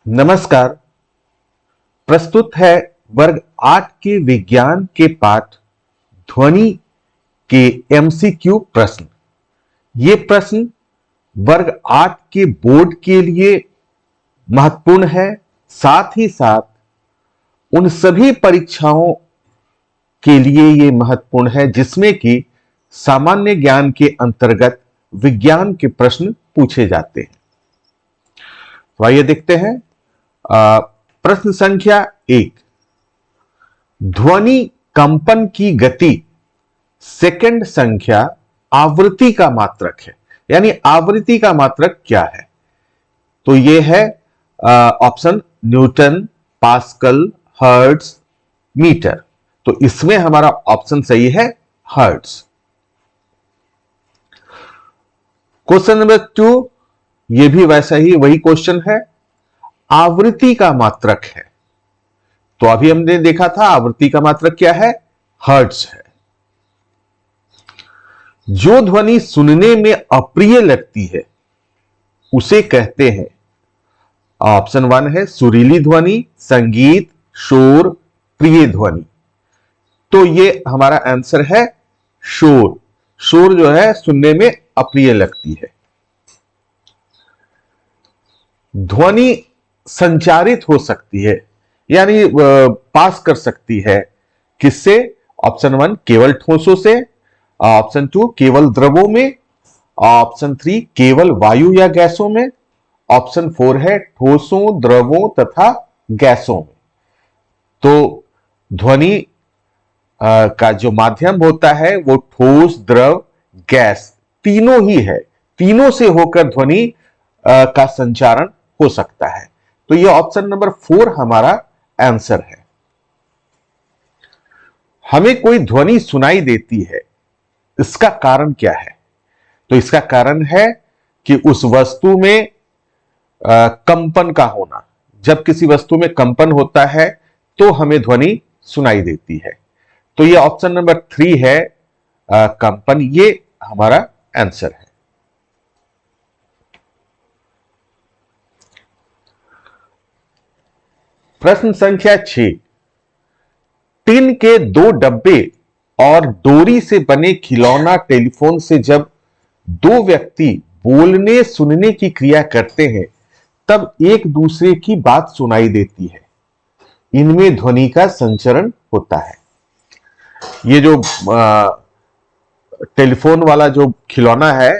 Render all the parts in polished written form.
नमस्कार। प्रस्तुत है वर्ग 8 के विज्ञान के पाठ ध्वनि के एमसीक्यू प्रश्न। ये प्रश्न वर्ग 8 के बोर्ड के लिए महत्वपूर्ण है, साथ ही साथ उन सभी परीक्षाओं के लिए ये महत्वपूर्ण है जिसमें कि सामान्य ज्ञान के अंतर्गत विज्ञान के प्रश्न पूछे जाते हैं। तो आइए देखते हैं। प्रश्न संख्या 1, ध्वनि कंपन की गति सेकंड संख्या आवृत्ति का मात्रक है, यानी आवृत्ति का मात्रक क्या है? तो यह है option newton, pascal, hertz, metre. तो इसमें हमारा ऑप्शन सही है हर्ट्ज। क्वेश्चन नंबर 2, यह भी वैसा ही वही क्वेश्चन है, आवृत्ति का मात्रक है। तो अभी हमने देखा था आवृत्ति का मात्रक क्या है, हर्ट्ज है। जो ध्वनि सुनने में अप्रिय लगती है उसे कहते हैं, ऑप्शन 1 है सुरीली ध्वनि, संगीत, शोर, प्रिय ध्वनि। तो ये हमारा आंसर है शोर। शोर जो है सुनने में अप्रिय लगती है। ध्वनि संचारित हो सकती है, यानी पास कर सकती है किससे? ऑप्शन 1 केवल ठोसों से, ऑप्शन 2 केवल द्रवों में, ऑप्शन 3 केवल वायु या गैसों में, ऑप्शन 4 है ठोसों, द्रवों तथा गैसों में। तो ध्वनि का जो माध्यम होता है वो ठोस, द्रव, गैस तीनों ही है। तीनों से होकर ध्वनि का संचारण हो सकता है। तो ये ऑप्शन नंबर 4 हमारा आंसर है। हमें कोई ध्वनि सुनाई देती है, इसका कारण क्या है? तो इसका कारण है कि उस वस्तु में कंपन का होना। जब किसी वस्तु में कंपन होता है तो हमें ध्वनि सुनाई देती है। तो ये ऑप्शन नंबर 3 है कंपन, ये हमारा आंसर है। प्रश्न संख्या 6, टिन के 2 डब्बे और डोरी से बने खिलौना टेलीफोन से जब 2 व्यक्ति बोलने सुनने की क्रिया करते हैं तब एक दूसरे की बात सुनाई देती है। इनमें ध्वनि का संचरण होता है। ये जो टेलीफोन वाला जो खिलौना है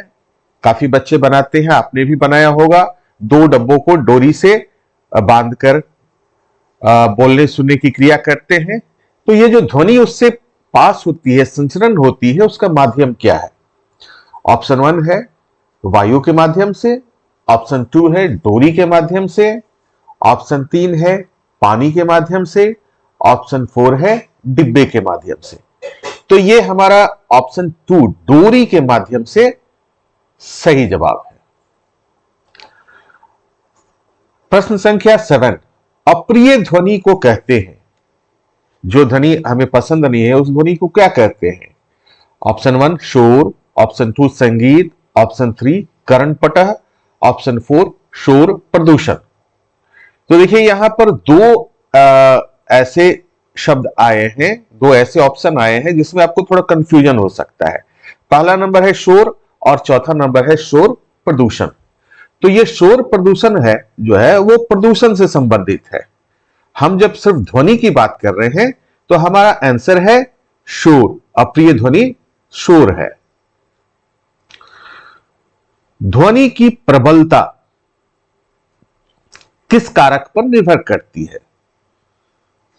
काफी बच्चे बनाते हैं, आपने भी बनाया होगा। 2 डब्बों को डोरी से बांधकर बोलने सुनने की क्रिया करते हैं। तो ये जो ध्वनि उससे पास होती है, संचरण होती है, उसका माध्यम क्या है? ऑप्शन 1 है वायु के माध्यम से, ऑप्शन 2 है डोरी के माध्यम से, ऑप्शन 3 है पानी के माध्यम से, ऑप्शन 4 है डिब्बे के माध्यम से। तो ये हमारा ऑप्शन 2 डोरी के माध्यम से सही जवाब है। प्रश्न संख्या 7, अप्रिय ध्वनि को कहते हैं। जो ध्वनि हमें पसंद नहीं है उस ध्वनि को क्या कहते हैं? ऑप्शन 1 शोर, ऑप्शन 2 संगीत, ऑप्शन 3 कर्णपटह, ऑप्शन 4 शोर प्रदूषण। तो देखिए यहां पर 2 ऐसे शब्द आए हैं, 2 ऐसे ऑप्शन आए हैं जिसमें आपको थोड़ा कंफ्यूजन हो सकता है। पहला नंबर है शोर और चौथा नंबर है शोर प्रदूषण। तो ये शोर प्रदूषण है जो है वो प्रदूषण से संबंधित है। हम जब सिर्फ ध्वनि की बात कर रहे हैं तो हमारा आंसर है शोर। अप्रिय ध्वनि शोर है। ध्वनि की प्रबलता किस कारक पर निर्भर करती है?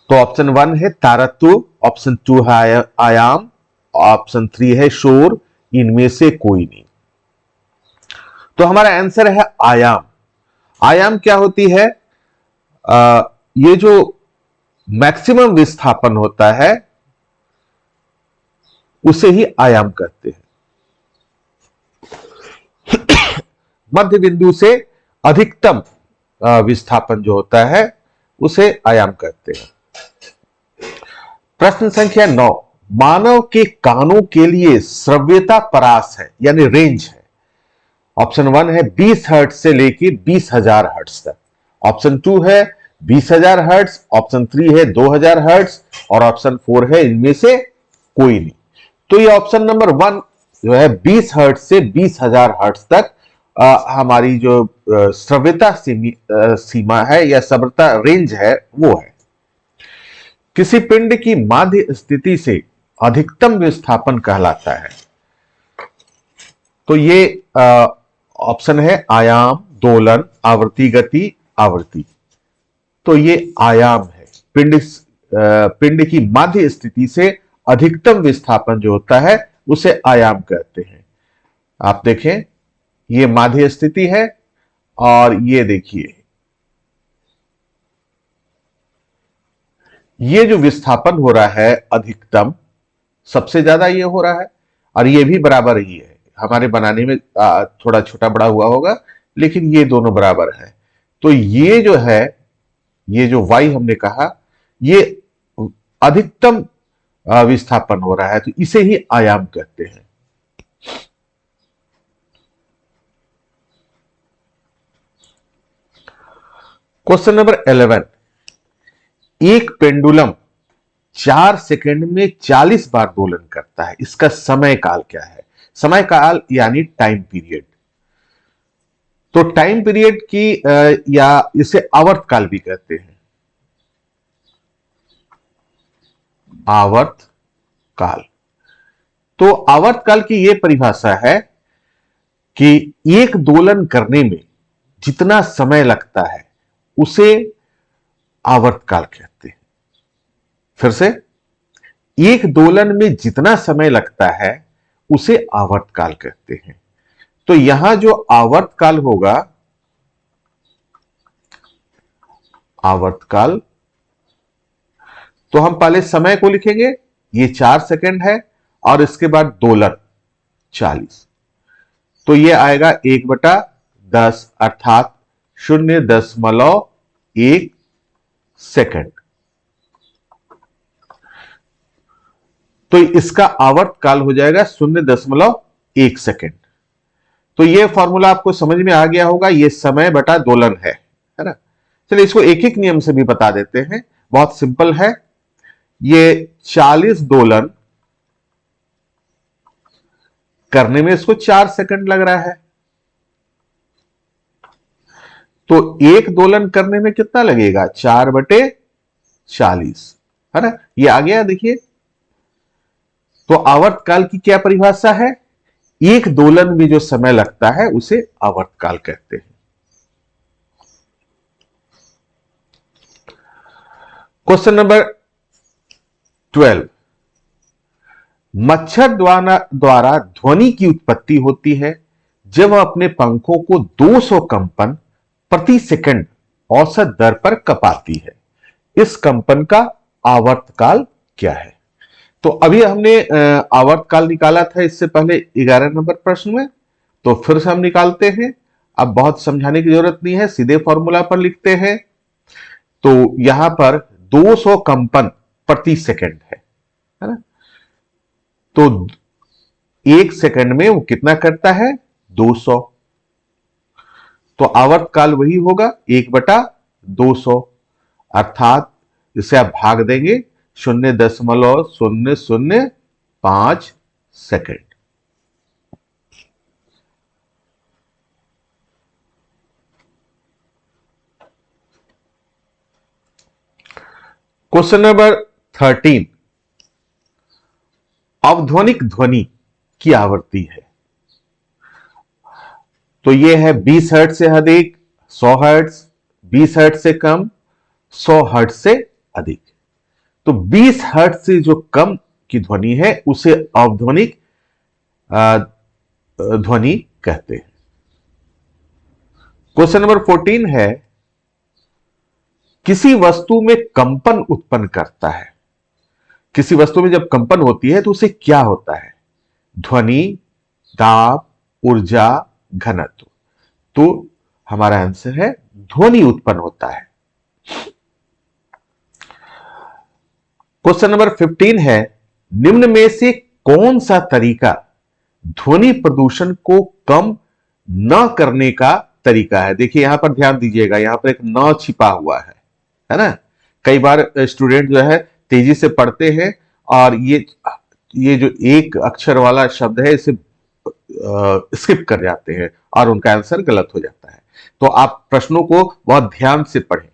तो ऑप्शन 1 है तारत्व, ऑप्शन 2 है आयाम, ऑप्शन 3 है शोर, इनमें से कोई नहीं। तो हमारा आंसर है आयाम। आयाम क्या होती है? ये जो मैक्सिमम विस्थापन होता है उसे ही आयाम कहते हैं। मध्य बिंदु से अधिकतम विस्थापन जो होता है उसे आयाम कहते हैं। प्रश्न संख्या 9, मानव के कानों के लिए श्रव्यता परास है, यानी रेंज है। ऑप्शन 1 है 20 हर्ट्ज से लेकर 20,000 हर्ट्ज तक, ऑप्शन 2 है 20,000 हर्ट्ज, ऑप्शन 3 है 2,000 हर्ट्ज और ऑप्शन 4 है इनमें से कोई नहीं। तो ये ऑप्शन नंबर 1 जो है 20 हर्ट्ज से 20,000 हर्ट्ज तक हमारी जो श्रव्यता सीमा है या श्रव्यता रेंज है वो है। किसी पिंड की माध्य स्थिति से अधिकतम विस्थापन कहलाता है। तो ये ऑप्शन है आयाम, दोलन, आवृत्ति, गति, आवृत्ति। तो ये आयाम है। पिंड की माध्य स्थिति से अधिकतम विस्थापन जो होता है उसे आयाम कहते हैं। आप देखें ये माध्य स्थिति है और ये देखिए ये जो विस्थापन हो रहा है अधिकतम सबसे ज्यादा ये हो रहा है और ये भी बराबर ही है। हमारे बनाने में थोड़ा छोटा बड़ा हुआ होगा लेकिन ये दोनों बराबर है। तो ये जो है ये जो y हमने कहा ये अधिकतम विस्थापन हो रहा है तो इसे ही आयाम कहते हैं। क्वेश्चन नंबर 11, एक पेंडुलम 4 सेकंड में 40 बार दोलन करता है, इसका समय काल क्या है? समय काल यानी टाइम पीरियड। तो टाइम पीरियड की या इसे आवर्त काल भी कहते हैं। आवर्त काल। तो आवर्त काल की यह परिभाषा है कि एक दोलन करने में जितना समय लगता है उसे आवर्त काल कहते हैं। फिर से, एक दोलन में जितना समय लगता है उसे आवर्त काल कहते हैं। तो यहां जो आवर्त काल होगा, आवर्त काल, तो हम पहले समय को लिखेंगे, ये 4 सेकंड है और इसके बाद दोलन 40। तो ये आएगा 1/10 अर्थात 0.1 सेकंड। तो इसका आवर्त काल हो जाएगा 0.1 सेकंड। तो ये फॉर्मूला आपको समझ में आ गया होगा, ये समय बटा दोलन है ना। चलिए इसको एक एक नियम से भी बता देते हैं, बहुत सिंपल है। ये 40 दोलन करने में इसको 4 सेकंड लग रहा है, तो एक दोलन करने में कितना लगेगा? 4/40 है ना। ये आ गया देखिए। तो आवर्त काल की क्या परिभाषा है? एक दोलन में जो समय लगता है उसे आवर्त काल कहते हैं। क्वेश्चन नंबर 12, मच्छर द्वारा ध्वनि की उत्पत्ति होती है जब वह अपने पंखों को 200 कंपन प्रति सेकंड औसत दर पर कपाती है। इस कंपन का आवर्त काल क्या है? तो अभी हमने आवर्त काल निकाला था इससे पहले 11 नंबर प्रश्न में, तो फिर से हम निकालते हैं। अब बहुत समझाने की जरूरत नहीं है, सीधे फॉर्मूला पर लिखते हैं। तो यहां पर 200 कंपन प्रति सेकंड है ना। तो 1 सेकंड में वो कितना करता है? 200। तो आवर्त काल वही होगा 1/200 अर्थात इसे आप भाग देंगे 0.005 सेकंड। क्वेश्चन नंबर 13, अवध्वनिक ध्वनि की आवृत्ति है। तो यह है 20 हर्ट्ज से अधिक, 100 हर्ट्ज, 20 हर्ट्ज से कम, 100 हर्ट्ज से अधिक। तो 20 हर्ट्ज से जो कम की ध्वनि है उसे अवध्वनिक ध्वनि कहते हैं। क्वेश्चन नंबर 14 है, किसी वस्तु में कंपन उत्पन्न करता है। किसी वस्तु में जब कंपन होती है तो उसे क्या होता है? ध्वनि, दाब, ऊर्जा, घनत्व। तो हमारा आंसर है ध्वनि उत्पन्न होता है। क्वेश्चन नंबर 15 है, निम्न में से कौन सा तरीका ध्वनि प्रदूषण को कम न करने का तरीका है। देखिए यहां पर ध्यान दीजिएगा, यहां पर एक न छिपा हुआ है ना। कई बार स्टूडेंट जो है तेजी से पढ़ते हैं और ये जो एक अक्षर वाला शब्द है इसे स्किप कर जाते हैं और उनका आंसर गलत हो जाता है। तो आप प्रश्नों को बहुत ध्यान से पढ़ें।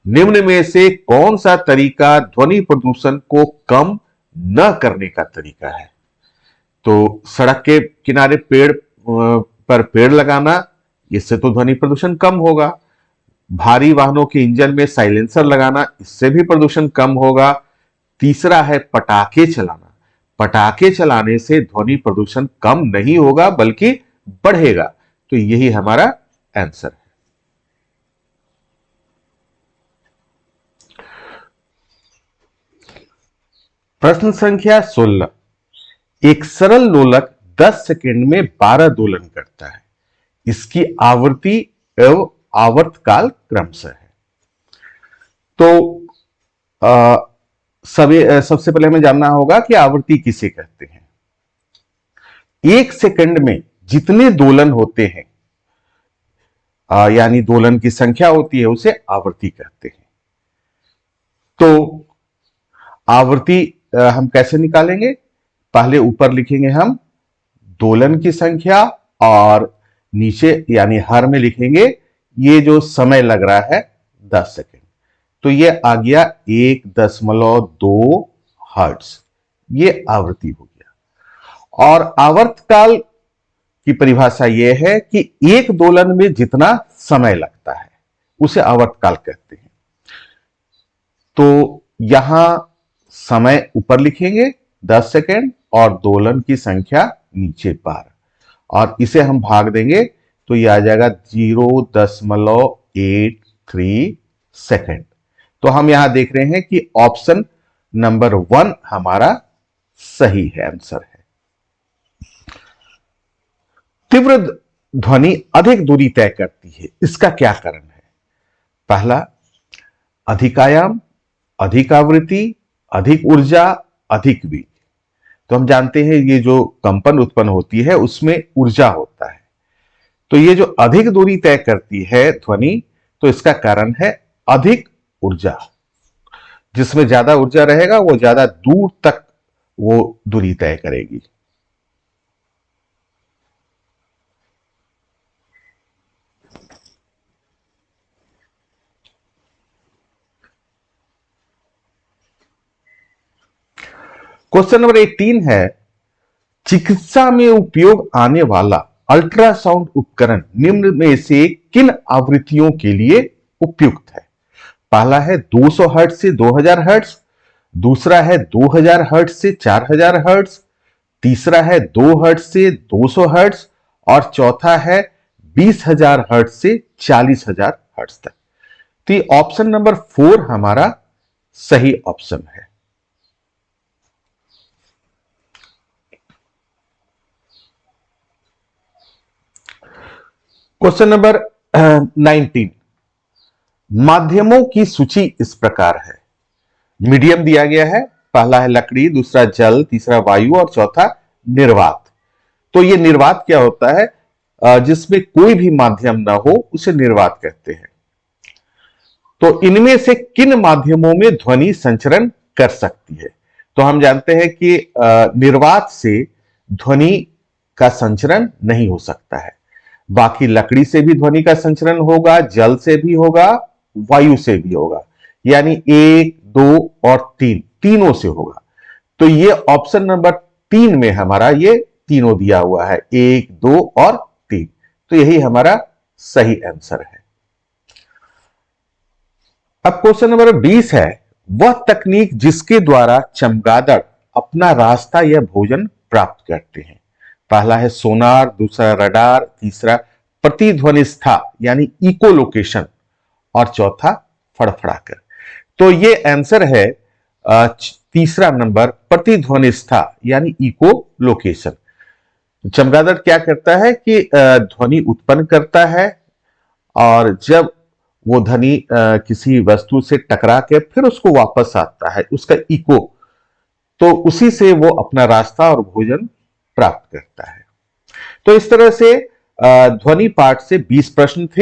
निम्न में से कौन सा तरीका ध्वनि प्रदूषण को कम न करने का तरीका है? तो सड़क के किनारे पेड़ पर पेड़ लगाना, इससे तो ध्वनि प्रदूषण कम होगा। भारी वाहनों के इंजन में साइलेंसर लगाना, इससे भी प्रदूषण कम होगा। तीसरा है पटाखे चलाना, पटाखे चलाने से ध्वनि प्रदूषण कम नहीं होगा बल्कि बढ़ेगा। तो यही हमारा आंसर है। प्रश्न संख्या 16, एक सरल लोलक 10 सेकंड में 12 दोलन करता है, इसकी आवृत्ति एवं आवर्तकाल क्रमशः है। तो सबसे पहले हमें जानना होगा कि आवृत्ति किसे कहते हैं। एक सेकंड में जितने दोलन होते हैं यानी दोलन की संख्या होती है उसे आवृत्ति कहते हैं। तो आवृत्ति हम कैसे निकालेंगे? पहले ऊपर लिखेंगे हम दोलन की संख्या और नीचे यानी हर में लिखेंगे ये जो समय लग रहा है 10 सेकंड। तो ये आ गया 1.2 हर्ट्ज, ये आवृत्ति हो गया। और आवर्तकाल की परिभाषा यह है कि एक दोलन में जितना समय लगता है उसे आवर्तकाल कहते हैं। तो यहां समय ऊपर लिखेंगे 10 सेकंड और दोलन की संख्या नीचे 12 और इसे हम भाग देंगे तो यह आ जाएगा 0.83 सेकंड। तो हम यहां देख रहे हैं कि ऑप्शन नंबर 1 हमारा सही है, आंसर है। तीव्र ध्वनि अधिक दूरी तय करती है, इसका क्या कारण है? पहला, अधिक आयाम, अधिक आवृत्ति, अधिक ऊर्जा, अधिक वेग। तो हम जानते हैं ये जो कंपन उत्पन्न होती है उसमें ऊर्जा होता है। तो ये जो अधिक दूरी तय करती है ध्वनि, तो इसका कारण है अधिक ऊर्जा। जिसमें ज्यादा ऊर्जा रहेगा वो ज्यादा दूर तक वो दूरी तय करेगी। क्वेश्चन नंबर 18 है, चिकित्सा में उपयोग आने वाला अल्ट्रासाउंड उपकरण निम्न में से किन आवृत्तियों के लिए उपयुक्त है? पहला है 200 हर्ट्ज से 2000 हर्ट्ज, दूसरा है 2000 हर्ट्ज से 4000 हर्ट्ज, तीसरा है 2 हर्ट्ज से 200 हर्ट्ज और चौथा है 20,000 हर्ट्ज से 40,000 हर्ट्ज तक। तो ये ऑप्शन नंबर 4 हमारा सही ऑप्शन है। क्वेश्चन नंबर 19, माध्यमों की सूची इस प्रकार है। मीडियम दिया गया है, पहला है लकड़ी, दूसरा जल, तीसरा वायु और चौथा निर्वात। तो ये निर्वात क्या होता है? जिसमें कोई भी माध्यम ना हो उसे निर्वात कहते हैं। तो इनमें से किन माध्यमों में ध्वनि संचरण कर सकती है? तो हम जानते हैं कि निर्वात से ध्वनि का संचरण नहीं हो सकता है। बाकी लकड़ी से भी ध्वनि का संचरण होगा, जल से भी होगा, वायु से भी होगा, यानी 1, 2 और 3 तीनों से होगा। तो ये ऑप्शन नंबर 3 में हमारा ये तीनों दिया हुआ है, 1, 2 और 3। तो यही हमारा सही आंसर है। अब क्वेश्चन नंबर 20 है, वह तकनीक जिसके द्वारा चमगादड़ अपना रास्ता या भोजन प्राप्त करते हैं। पहला है सोनार, दूसरा रडार, तीसरा प्रतिध्वनिस्था यानी इको लोकेशन और चौथा फड़फड़ाकर। तो ये आंसर है तीसरा नंबर प्रतिध्वनिस्था यानी इको लोकेशन। चमगादड़ क्या करता है कि ध्वनि उत्पन्न करता है और जब वो ध्वनि किसी वस्तु से टकरा के फिर उसको वापस आता है, उसका इको, तो उसी से वो अपना रास्ता और भोजन प्राप्त करता है। तो इस तरह से ध्वनि पाठ से 20 प्रश्न थे।